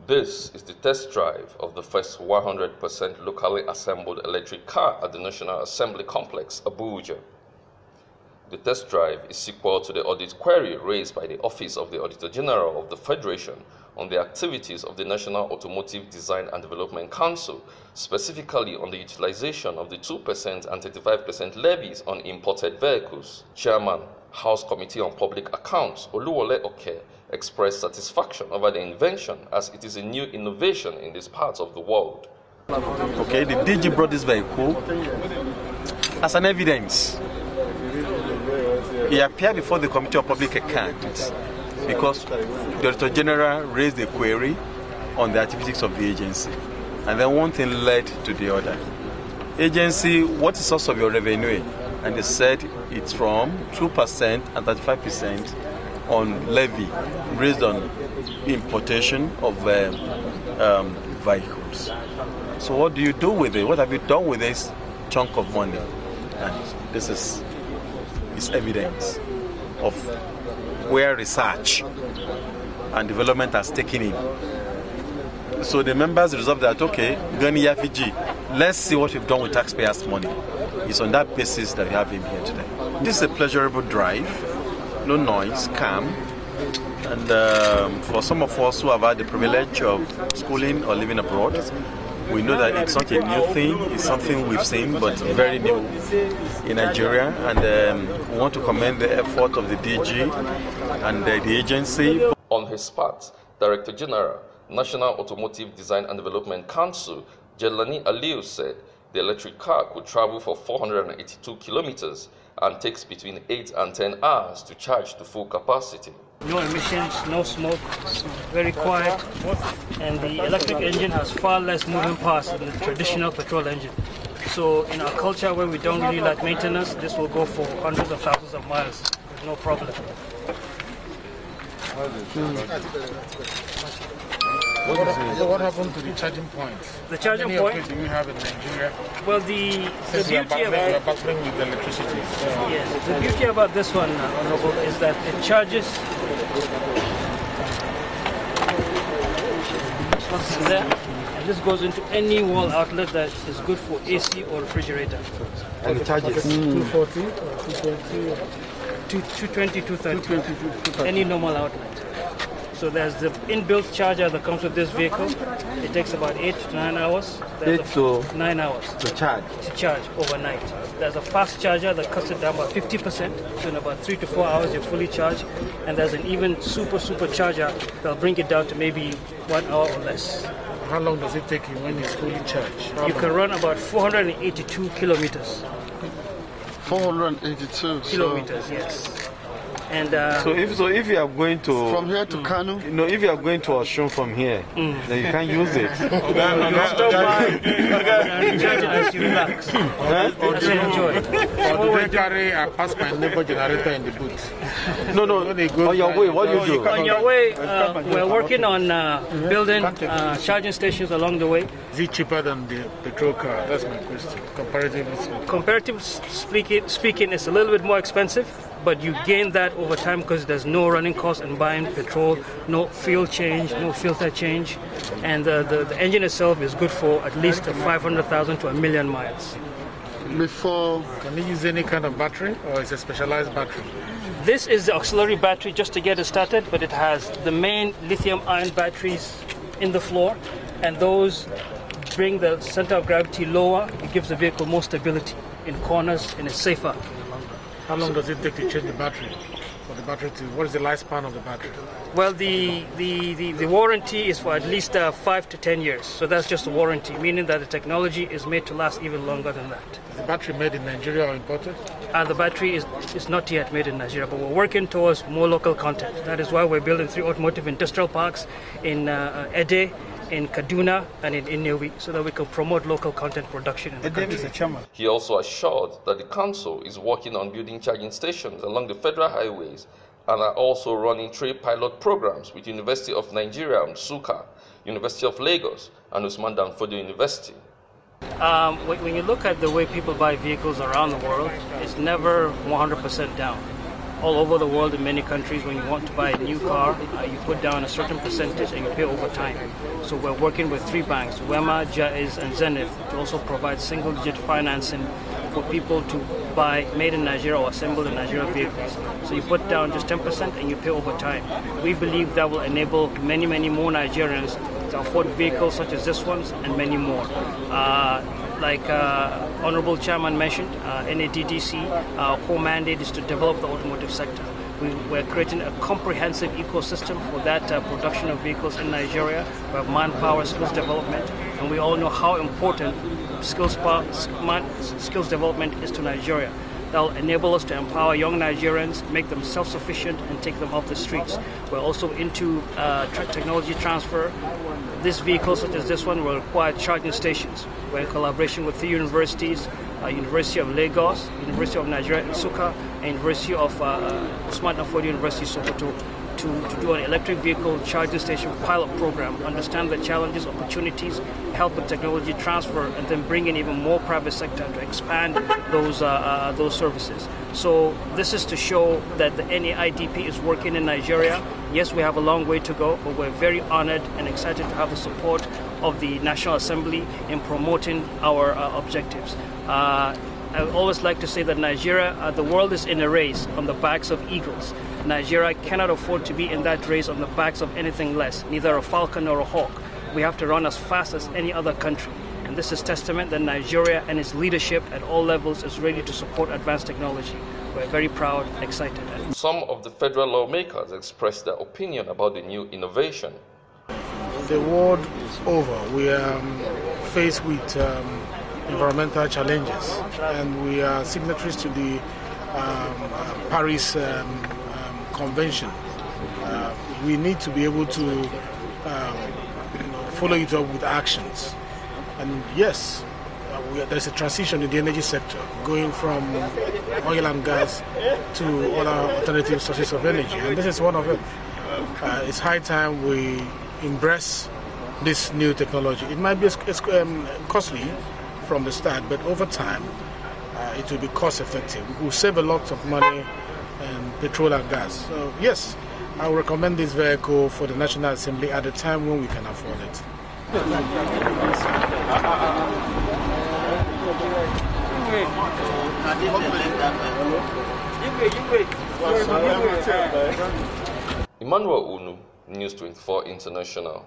This is the test drive of the first 100% locally assembled electric car at the National Assembly Complex, Abuja. The test drive is sequel to the audit query raised by the Office of the Auditor General of the Federation on the activities of the National Automotive Design and Development Council, specifically on the utilization of the 2% and 35% levies on imported vehicles. Chairman, House Committee on Public Accounts, Oluwole Oke, expressed satisfaction over the invention as it is a new innovation in this part of the world. Okay, the DG brought this vehicle as an evidence. He appeared before the Committee on Public Accounts because the Auditor General raised a query on the activities of the agency. And then one thing led to the other. Agency, what is the source of your revenue? And they said it's from 2% and 35% on levy raised on importation of vehicles. So what do you do with it? What have you done with this chunk of money? And this is evidence of where research and development has taken in. So the members resolved that, okay, Gani Yafiji, let's see what we've done with taxpayers' money. It's on that basis that we have him here today. This is a pleasurable drive, no noise, calm. And for some of us who have had the privilege of schooling or living abroad, we know that it's not a new thing, it's something we've seen, but very new in Nigeria. And we want to commend the effort of the DG and the agency. On his part, Director General, National Automotive Design and Development Council, Jelani Aliu, said the electric car could travel for 482 kilometers and takes between 8 and 10 hours to charge to full capacity. No emissions, no smoke, very quiet, and the electric engine has far less moving parts than the traditional petrol engine. So in our culture where we don't really like maintenance, this will go for hundreds of thousands of miles with no problem. What happened to the charging points? The charging point? Do we have in Nigeria? Well, the beauty about battling with electricity. Yes, the beauty about this one, Honorable, is that it charges. There, and this goes into any wall outlet that is good for AC or refrigerator. And the charges? 240 or 220 or 220, 230. Any normal outlet. So there's the inbuilt charger that comes with this vehicle. It takes about 8 to 9 hours. 8 to 9 hours to charge overnight. There's a fast charger that cuts it down by 50%. So in about 3 to 4 hours, you're fully charged. And there's an even super charger that'll bring it down to maybe 1 hour or less. How long does it take you when it's fully charged? You can run about 482 kilometers. 482 kilometers, yes. And so if you are going to from here to Kano, if you are going to Osun from here, then you can't use it. Stop by, recharge it as you relax, as you enjoy. Or do they carry a pass my neighbor generator in the boot? No. On your way, what do you do? On your way, we're working on building charging stations along the way. Is it cheaper than the petrol car? That's my question. Comparatively speaking, it's a little bit more expensive. But you gain that over time because there's no running cost in buying petrol, no fuel change, no filter change, and the engine itself is good for at least 500,000 to 1 million miles. Before, can you use any kind of battery, or is it a specialized battery? This is the auxiliary battery just to get it started, but it has the main lithium-ion batteries in the floor, and those bring the center of gravity lower. It gives the vehicle more stability in corners, and it's safer. How long does it take to change the battery? What is the lifespan of the battery? Well, the warranty is for at least 5 to 10 years. So that's just a warranty, meaning that the technology is made to last even longer than that. Is the battery made in Nigeria or imported? The battery is not yet made in Nigeria, but we're working towards more local content. That is why we're building 3 automotive industrial parks in Ede, in Kaduna, and in Inewi, so that we can promote local content production in the country. He also assured that the council is working on building charging stations along the federal highways and are also running 3 pilot programs with University of Nigeria, Nsukka, University of Lagos, and Usman Dan Fodio University. When you look at the way people buy vehicles around the world, it's never 100% down. all over the world in many countries, when you want to buy a new car, you put down a certain percentage and you pay over time. So we're working with 3 banks, Wema, Jaiz, and Zenith, to also provide single-digit financing for people to buy made in Nigeria or assembled in Nigeria vehicles. So you put down just 10% and you pay over time. We believe that will enable many, many more Nigerians to afford vehicles such as this one and many more. Like Honorable Chairman mentioned, NADDC, our core mandate is to develop the automotive sector. We're creating a comprehensive ecosystem for that production of vehicles in Nigeria. We have manpower, skills development, and we all know how important skills development is to Nigeria. That will enable us to empower young Nigerians, make them self-sufficient, and take them off the streets. We're also into technology transfer. This vehicle, such as this one, will require charging stations. We're in collaboration with 3 universities, University of Lagos, University of Nigeria, Nsukka, and University of Smart Afford University, Sokoto, to do an electric vehicle charging station pilot program, understand the challenges, opportunities, help with technology transfer, and then bring in even more private sector to expand those services. So this is to show that the NAIDP is working in Nigeria. Yes, we have a long way to go, but we're very honored and excited to have the support of the National Assembly in promoting our objectives. I always like to say that Nigeria, the world is in a race on the backs of eagles. Nigeria cannot afford to be in that race on the backs of anything less, neither a falcon nor a hawk. We have to run as fast as any other country. And this is testament that Nigeria and its leadership at all levels is ready to support advanced technology. We're very proud, excited. Some of the federal lawmakers expressed their opinion about the new innovation. The world over, we are faced with environmental challenges, and we are signatories to the Paris Convention. We need to be able to follow it up with actions. And yes, there's a transition in the energy sector, going from oil and gas to other alternative sources of energy, and this is one of it. It's high time we embrace this new technology. It might be costly from the start, but over time it will be cost effective. We will save a lot of money in petrol and gas. So yes, I will recommend this vehicle for the National Assembly at a time when we can afford it. Emmanuel Unu, News 24 International.